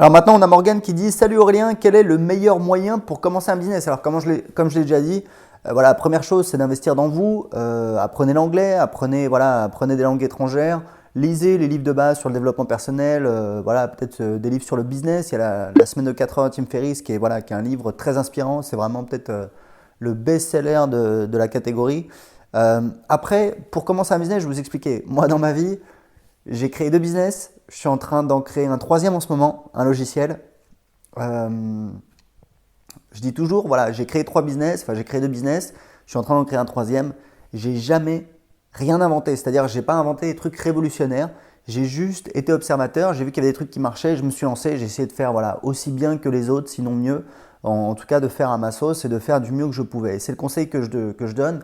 Alors maintenant, on a Morgane qui dit: Salut Aurélien, quel est le meilleur moyen pour commencer un business? Alors, comme je l'ai déjà dit, voilà, la première chose, c'est d'investir dans vous. Apprenez l'anglais, apprenez des langues étrangères, lisez les livres de base sur le développement personnel, voilà, peut-être des livres sur le business. Il y a la semaine de 4 heures de Tim Ferriss qui est un livre très inspirant. C'est vraiment peut-être le best-seller de la catégorie. Après, pour commencer un business, je vais vous expliquer. Moi, dans ma vie, j'ai créé 2 business. Je suis en train d'en créer un troisième en ce moment, un logiciel. Euh, je dis toujours, voilà, j'ai créé 3 business, enfin j'ai créé 2 business. Je suis en train d'en créer un troisième. J'ai jamais rien inventé. C'est-à-dire, j'ai pas inventé des trucs révolutionnaires. J'ai juste été observateur. J'ai vu qu'il y avait des trucs qui marchaient. Je me suis lancé. J'ai essayé de faire voilà, aussi bien que les autres, sinon mieux. En tout cas, de faire à ma sauce et de faire du mieux que je pouvais. Et c'est le conseil que je donne.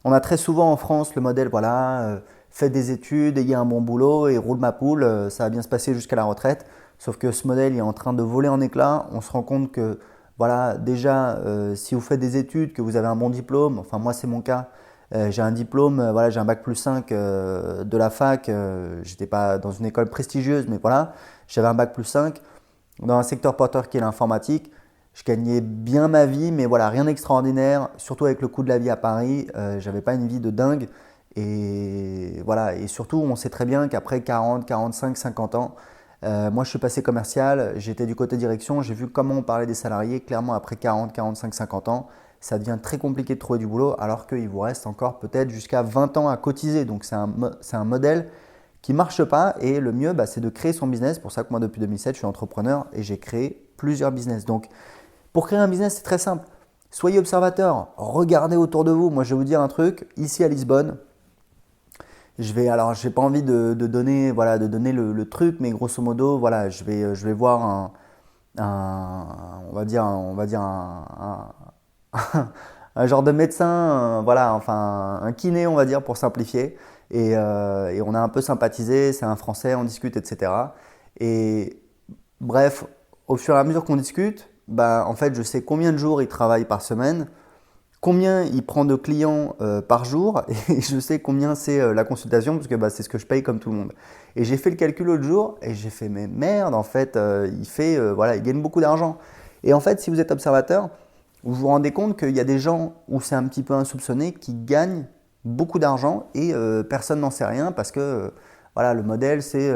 On a très souvent en France le modèle, voilà, faites des études, ayez un bon boulot et roule ma poule, ça va bien se passer jusqu'à la retraite. Sauf que ce modèle il est en train de voler en éclats. On se rend compte que, voilà, déjà, si vous faites des études, que vous avez un bon diplôme, enfin moi c'est mon cas, j'ai un diplôme, voilà, j'ai un bac plus 5 de la fac, j'étais pas dans une école prestigieuse, mais voilà, j'avais un bac plus 5 dans un secteur porteur qui est l'informatique. Je gagnais bien ma vie, mais voilà, rien d'extraordinaire. Surtout avec le coût de la vie à Paris, j'avais pas une vie de dingue. Et voilà, et surtout, on sait très bien qu'après 40, 45, 50 ans, moi je suis passé commercial, j'étais du côté direction, j'ai vu comment on parlait des salariés. Clairement, après 40, 45, 50 ans, ça devient très compliqué de trouver du boulot, alors qu'il vous reste encore peut-être jusqu'à 20 ans à cotiser. Donc c'est un modèle qui ne marche pas. Et le mieux, c'est de créer son business. C'est pour ça que moi, depuis 2007, je suis entrepreneur et j'ai créé plusieurs business. Donc, pour créer un business, c'est très simple. Soyez observateur, regardez autour de vous. Moi, je vais vous dire un truc. Ici à Lisbonne, alors, j'ai pas envie de donner, voilà, de donner le truc, mais grosso modo, voilà, je vais voir on va dire un genre de médecin, voilà, enfin un kiné, on va dire, pour simplifier. Et on a un peu sympathisé. C'est un Français, on discute, etc. Et bref, au fur et à mesure qu'on discute, en fait, je sais combien de jours il travaille par semaine, combien il prend de clients par jour, et je sais combien c'est la consultation, parce que c'est ce que je paye comme tout le monde. Et j'ai fait le calcul l'autre jour, et j'ai fait, mais merde, en fait, voilà, il gagne beaucoup d'argent. Et en fait, si vous êtes observateur, vous vous rendez compte qu'il y a des gens où c'est un petit peu insoupçonné qui gagnent beaucoup d'argent et personne n'en sait rien parce que voilà, le modèle c'est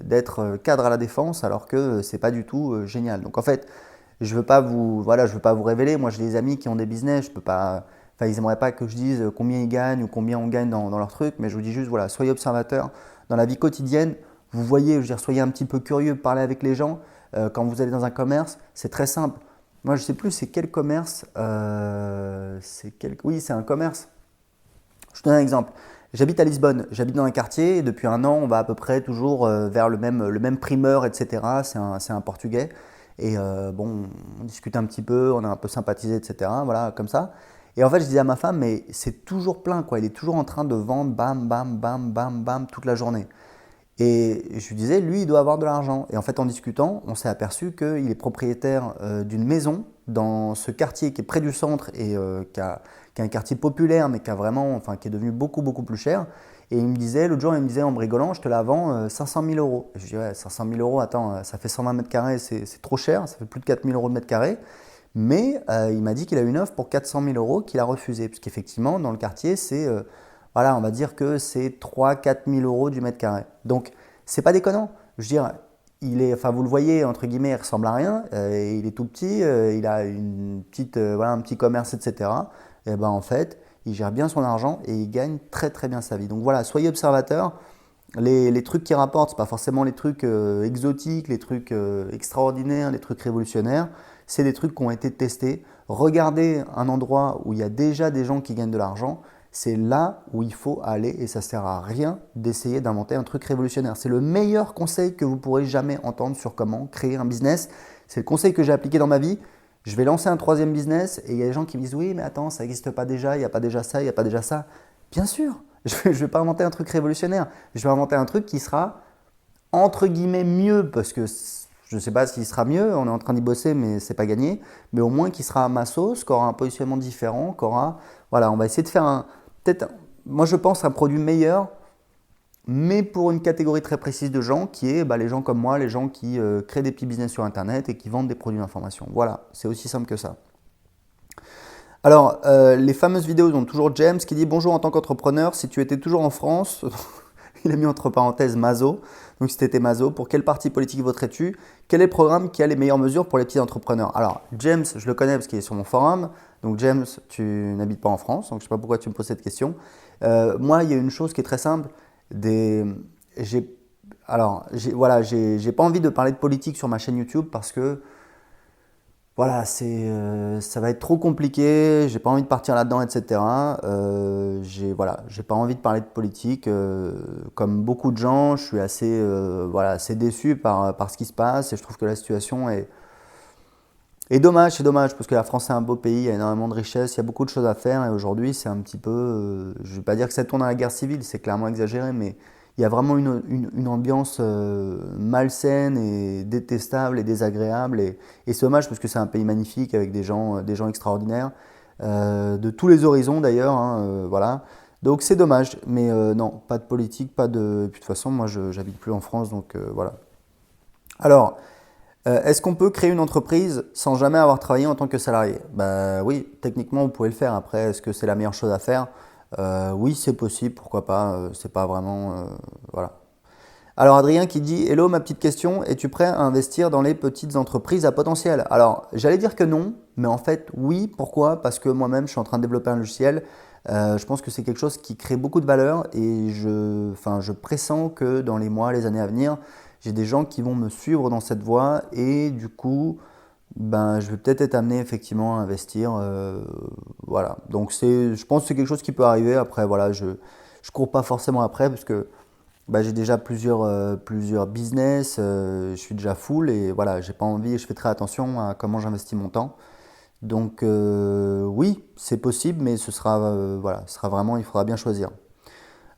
d'être cadre à la défense alors que c'est pas du tout génial. Donc en fait, je veux pas vous, voilà, je veux pas vous révéler. Moi, j'ai des amis qui ont des business, je peux pas, enfin, ils aimeraient pas que je dise combien ils gagnent ou combien on gagne dans leur truc, mais je vous dis juste, voilà, soyez observateur dans la vie quotidienne. Vous voyez, je veux dire, soyez un petit peu curieux, parlez avec les gens. Quand vous allez dans un commerce, c'est très simple. Moi, je sais plus c'est quel commerce. Oui, c'est un commerce. Je vous donne un exemple. J'habite à Lisbonne, j'habite dans un quartier et depuis un an, on va à peu près toujours vers le même primeur, etc. C'est un Portugais. Et bon, on discute un petit peu, on a un peu sympathisé, etc. Voilà, comme ça. Et en fait, je disais à ma femme, mais c'est toujours plein, quoi. Il est toujours en train de vendre, bam, bam, bam, bam, bam, toute la journée. Et je lui disais, lui, il doit avoir de l'argent. Et en fait, en discutant, on s'est aperçu qu'il est propriétaire d'une maison dans ce quartier qui est près du centre et qui est un quartier populaire, mais qui a vraiment, enfin, qui est devenu beaucoup, beaucoup plus cher. Et il me disait, l'autre jour, il me disait en me rigolant, je te la vends 500 000 euros. Et je dis, ouais, 500 000 euros, attends, ça fait 120 mètres carrés, c'est trop cher, ça fait plus de 4 000 euros de mètre carré. Mais il m'a dit qu'il a une offre pour 400 000 euros qu'il a refusé. Puisqu'effectivement, dans le quartier, voilà, on va dire que c'est 3 000 à 4 000 euros du mètre carré. Donc, c'est pas déconnant. Je veux dire, enfin, vous le voyez, entre guillemets, il ressemble à rien. Il est tout petit, il a voilà, un petit commerce, etc. Et ben, en fait, il gère bien son argent et il gagne très très bien sa vie. Donc voilà, soyez observateur. Les trucs qui rapportent, ce n'est pas forcément les trucs exotiques, les trucs extraordinaires, les trucs révolutionnaires. C'est des trucs qui ont été testés. Regardez un endroit où il y a déjà des gens qui gagnent de l'argent. C'est là où il faut aller et ça ne sert à rien d'essayer d'inventer un truc révolutionnaire. C'est le meilleur conseil que vous pourrez jamais entendre sur comment créer un business. C'est le conseil que j'ai appliqué dans ma vie. Je vais lancer un troisième business et il y a des gens qui me disent oui mais attends ça n'existe pas déjà, il n'y a pas déjà ça, il n'y a pas déjà ça. Bien sûr, je ne vais pas inventer un truc révolutionnaire. Je vais inventer un truc qui sera entre guillemets mieux parce que je ne sais pas s'il sera mieux, on est en train d'y bosser mais c'est pas gagné. Mais au moins qui sera à ma sauce, qui aura un positionnement différent, voilà, on va essayer de faire peut-être, moi je pense un produit meilleur mais pour une catégorie très précise de gens qui est les gens comme moi, les gens qui créent des petits business sur Internet et qui vendent des produits d'information. Voilà, c'est aussi simple que ça. Alors, les fameuses vidéos ont toujours James qui dit bonjour en tant qu'entrepreneur, si tu étais toujours en France, il a mis entre parenthèses Mazo, donc si tu étais Mazo, pour quel parti politique voterais-tu? Quel est le programme qui a les meilleures mesures pour les petits entrepreneurs? Alors, James, je le connais parce qu'il est sur mon forum, donc James, tu n'habites pas en France, donc je ne sais pas pourquoi tu me poses cette question. Moi, il y a une chose qui est très simple, j'ai pas envie de parler de politique sur ma chaîne YouTube parce que voilà, ça va être trop compliqué, j'ai pas envie de partir là-dedans, etc. J'ai pas envie de parler de politique. Comme beaucoup de gens, je suis assez déçu par ce qui se passe et je trouve que la situation est dommage. C'est dommage parce que la France est un beau pays, il y a énormément de richesses, il y a beaucoup de choses à faire et aujourd'hui c'est un petit peu, je vais pas dire que ça tourne à la guerre civile, c'est clairement exagéré, mais il y a vraiment une ambiance malsaine et détestable et désagréable. Et c'est dommage parce que c'est un pays magnifique avec des gens extraordinaires, de tous les horizons d'ailleurs. Voilà. Donc c'est dommage. Mais non, pas de politique, pas de. Et puis de toute façon, moi je n'habite plus en France, donc voilà. Alors, est-ce qu'on peut créer une entreprise sans jamais avoir travaillé en tant que salarié? Bah oui, techniquement vous pouvez le faire. Après, est-ce que c'est la meilleure chose à faire? Oui, c'est possible, pourquoi pas. C'est pas vraiment. Voilà. Alors Adrien qui dit hello, ma petite question, es-tu prêt à investir dans les petites entreprises à potentiel? Alors j'allais dire que non, mais en fait oui. Pourquoi? Parce que moi-même je suis en train de développer un logiciel. Je pense que c'est quelque chose qui crée beaucoup de valeur et je pressens que dans les mois, les années à venir, j'ai des gens qui vont me suivre dans cette voie et du coup, je vais peut-être être amené effectivement à investir. Voilà. Donc je pense que c'est quelque chose qui peut arriver. Après, voilà, je cours pas forcément après parce que j'ai déjà plusieurs business, je suis déjà full et voilà, j'ai pas envie, je fais très attention à comment j'investis mon temps. Donc oui, c'est possible, mais ce sera vraiment, il faudra bien choisir.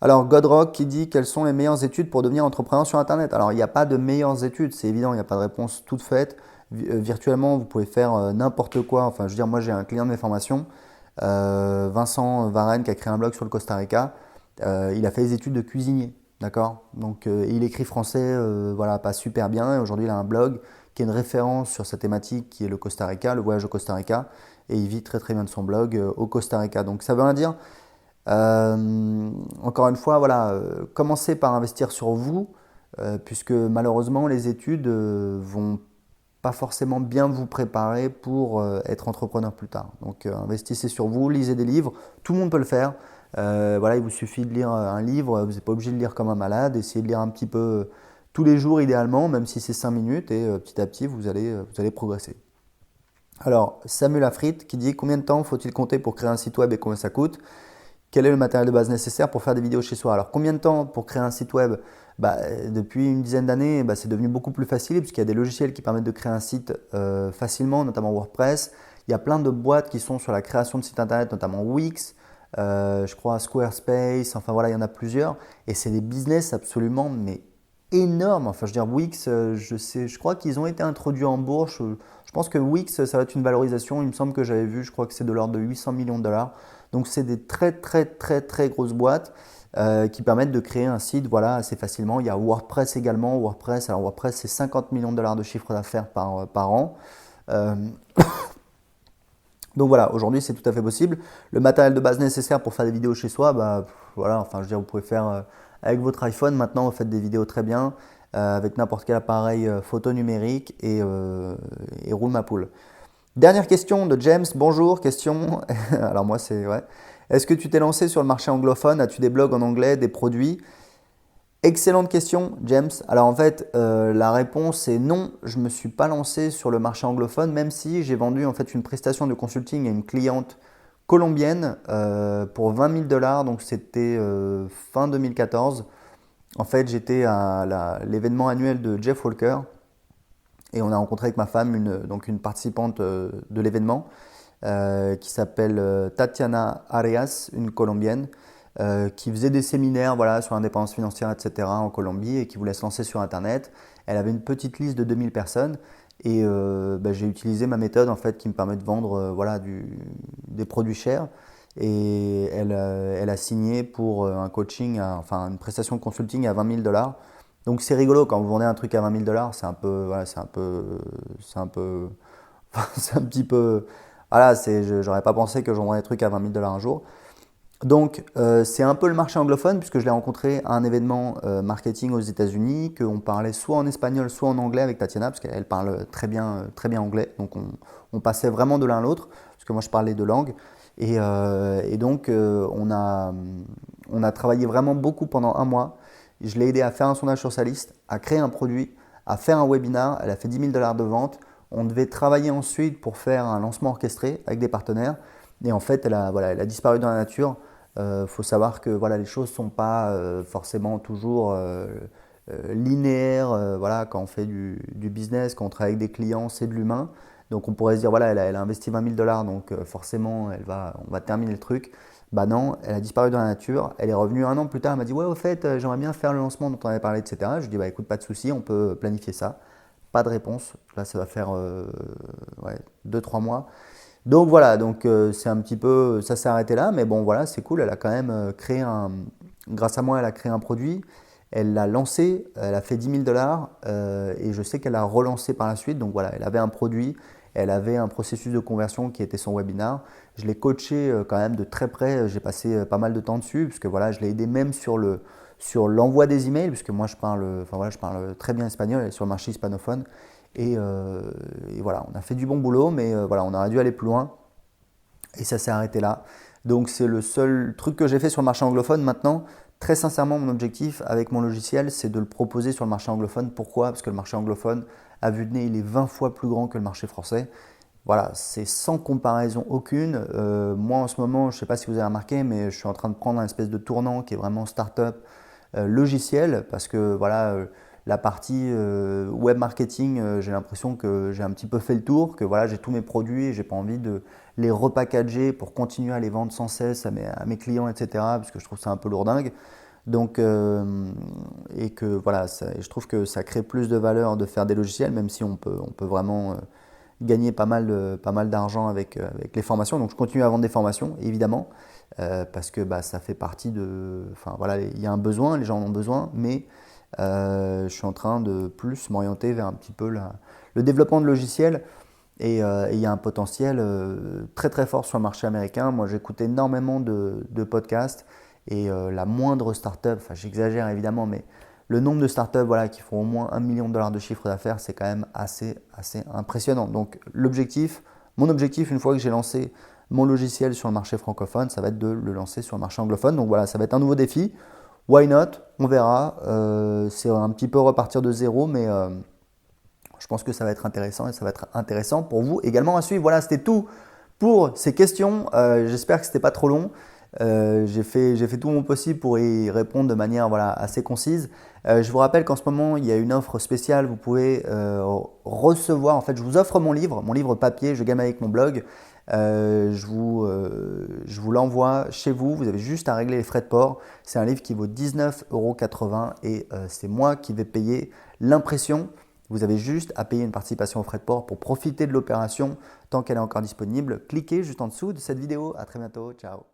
Alors Godrock qui dit quelles sont les meilleures études pour devenir entrepreneur sur Internet. Alors il n'y a pas de meilleures études, c'est évident, il n'y a pas de réponse toute faite. Virtuellement, vous pouvez faire n'importe quoi. Enfin, je veux dire, moi j'ai un client de mes formations, Vincent Varenne, qui a créé un blog sur le Costa Rica. Il a fait des études de cuisinier, d'accord? Donc il écrit français, voilà, pas super bien. Et aujourd'hui, il a un blog qui est une référence sur sa thématique, qui est le Costa Rica, le voyage au Costa Rica. Et il vit très très bien de son blog au Costa Rica. Donc ça veut rien dire. Encore une fois, voilà, commencez par investir sur vous, puisque malheureusement les études vont pas forcément bien vous préparer pour être entrepreneur plus tard. Donc investissez sur vous, lisez des livres, tout le monde peut le faire. Voilà, il vous suffit de lire un livre, vous n'êtes pas obligé de lire comme un malade, essayez de lire un petit peu tous les jours idéalement, même si c'est 5 minutes, et petit à petit vous allez progresser. Alors, Samuel Afrit qui dit combien de temps faut-il compter pour créer un site web et combien ça coûte? Quel est le matériel de base nécessaire pour faire des vidéos chez soi? Alors, combien de temps pour créer un site web? Depuis une dizaine d'années, c'est devenu beaucoup plus facile puisqu'il y a des logiciels qui permettent de créer un site facilement, notamment WordPress. Il y a plein de boîtes qui sont sur la création de sites internet, notamment Wix, je crois Squarespace, enfin voilà, il y en a plusieurs. Et c'est des business absolument mais énormes. Enfin, je veux dire, Wix, je crois qu'ils ont été introduits en bourse. Je pense que Wix, ça va être une valorisation. Il me semble que j'avais vu, je crois que c'est de l'ordre de 800 millions de dollars. Donc, c'est des très, très, très, très grosses boîtes qui permettent de créer un site voilà, assez facilement. Il y a WordPress également. WordPress, c'est 50 millions de dollars de chiffre d'affaires par an. Donc voilà, aujourd'hui c'est tout à fait possible. Le matériel de base nécessaire pour faire des vidéos chez soi, voilà, enfin je veux dire, vous pouvez faire avec votre iPhone. Maintenant, vous faites des vidéos très bien avec n'importe quel appareil photo numérique et roule ma poule. Dernière question de James. Bonjour, question. Alors moi c'est ouais. Est-ce que tu t'es lancé sur le marché anglophone? As-tu des blogs en anglais, des produits? Excellente question, James. Alors en fait, la réponse est non. Je ne me suis pas lancé sur le marché anglophone, même si j'ai vendu en fait une prestation de consulting à une cliente colombienne pour 20 000 dollars. Donc c'était fin 2014. En fait, j'étais à l'événement annuel de Jeff Walker et on a rencontré avec ma femme une participante de l'événement qui s'appelle Tatiana Arias, une colombienne. Qui faisait des séminaires voilà, sur l'indépendance financière, etc. en Colombie et qui voulait se lancer sur Internet. Elle avait une petite liste de 2000 personnes et j'ai utilisé ma méthode en fait, qui me permet de vendre voilà, des produits chers et elle a signé pour un coaching, enfin une prestation de consulting à 20 000 dollars. Donc c'est rigolo quand vous vendez un truc à 20 000 dollars, c'est un peu, voilà, c'est un peu, c'est un petit peu, voilà, j'aurais pas pensé que je vendrais des trucs à 20 000 dollars un jour. Donc, c'est un peu le marché anglophone, puisque je l'ai rencontré à un événement marketing aux États-Unis, qu'on parlait soit en espagnol, soit en anglais avec Tatiana, parce qu'elle parle très bien anglais. Donc, on passait vraiment de l'un à l'autre, parce que moi, je parlais deux langues. Et donc, on a travaillé vraiment beaucoup pendant un mois. Je l'ai aidé à faire un sondage sur sa liste, à créer un produit, à faire un webinar. Elle a fait 10 000 dollars de vente. On devait travailler ensuite pour faire un lancement orchestré avec des partenaires. Et en fait, elle a disparu dans la nature. Faut savoir que voilà, les choses ne sont pas forcément toujours linéaires. Voilà, quand on fait du business, quand on travaille avec des clients, c'est de l'humain. Donc on pourrait se dire, voilà, elle a investi 20 000 dollars, donc forcément, on va terminer le truc. Bah non, elle a disparu dans la nature. Elle est revenue un an plus tard, elle m'a dit, ouais, au fait, j'aimerais bien faire le lancement dont on avait parlé, etc. Je lui ai dit, bah écoute, pas de souci, on peut planifier ça. Pas de réponse. Là, ça va faire ouais, 2-3 mois. Donc voilà, donc c'est un petit peu, ça s'est arrêté là, mais bon voilà, c'est cool. Elle a quand même grâce à moi, elle a créé un produit, elle l'a lancé, elle a fait 10 000 dollars et je sais qu'elle a relancé par la suite. Donc voilà, elle avait un produit, elle avait un processus de conversion qui était son webinar. Je l'ai coaché quand même de très près, j'ai passé pas mal de temps dessus, puisque voilà, je l'ai aidé même sur l'envoi des emails, puisque moi enfin, voilà, je parle très bien espagnol et sur le marché hispanophone. Et voilà, on a fait du bon boulot, mais voilà, on aurait dû aller plus loin. Et ça s'est arrêté là. Donc c'est le seul truc que j'ai fait sur le marché anglophone. Maintenant, très sincèrement, mon objectif avec mon logiciel, c'est de le proposer sur le marché anglophone. Pourquoi? Parce que le marché anglophone, à vue de nez, il est 20 fois plus grand que le marché français. Voilà, c'est sans comparaison aucune. Moi, en ce moment, je ne sais pas si vous avez remarqué, mais je suis en train de prendre un espèce de tournant qui est vraiment start-up logiciel, parce que voilà, la partie web marketing, j'ai l'impression que j'ai un petit peu fait le tour, que voilà, j'ai tous mes produits et j'ai pas envie de les repackager pour continuer à les vendre sans cesse à mes clients, etc. Parce que je trouve ça un peu lourdingue. Donc, et que voilà, je trouve que ça crée plus de valeur de faire des logiciels, même si on peut vraiment gagner pas mal d'argent avec les formations. Donc je continue à vendre des formations, évidemment, parce que bah, ça fait partie de... Enfin voilà, il y a un besoin, les gens en ont besoin, mais je suis en train de plus m'orienter vers un petit peu le développement de logiciels. Et il y a un potentiel très très fort sur le marché américain. Moi j'écoute énormément de podcasts et la moindre startup, enfin j'exagère évidemment, mais le nombre de startups voilà, qui font au moins 1 million de dollars de chiffre d'affaires, c'est quand même assez impressionnant. Donc mon objectif, une fois que j'ai lancé mon logiciel sur le marché francophone, ça va être de le lancer sur le marché anglophone. Donc voilà, ça va être un nouveau défi. Why not? On verra. C'est un petit peu repartir de zéro, mais je pense que ça va être intéressant et ça va être intéressant pour vous également à suivre. Voilà, c'était tout pour ces questions. J'espère que ce n'était pas trop long. J'ai fait tout mon possible pour y répondre de manière voilà, assez concise. Je vous rappelle qu'en ce moment, il y a une offre spéciale. Vous pouvez recevoir, en fait, je vous offre mon livre papier, Je gagne avec mon blog. Je vous l'envoie chez vous. Vous avez juste à régler les frais de port. C'est un livre qui vaut 19,80 € et c'est moi qui vais payer l'impression. Vous avez juste à payer une participation aux frais de port pour profiter de l'opération tant qu'elle est encore disponible. Cliquez juste en dessous de cette vidéo. À très bientôt. Ciao.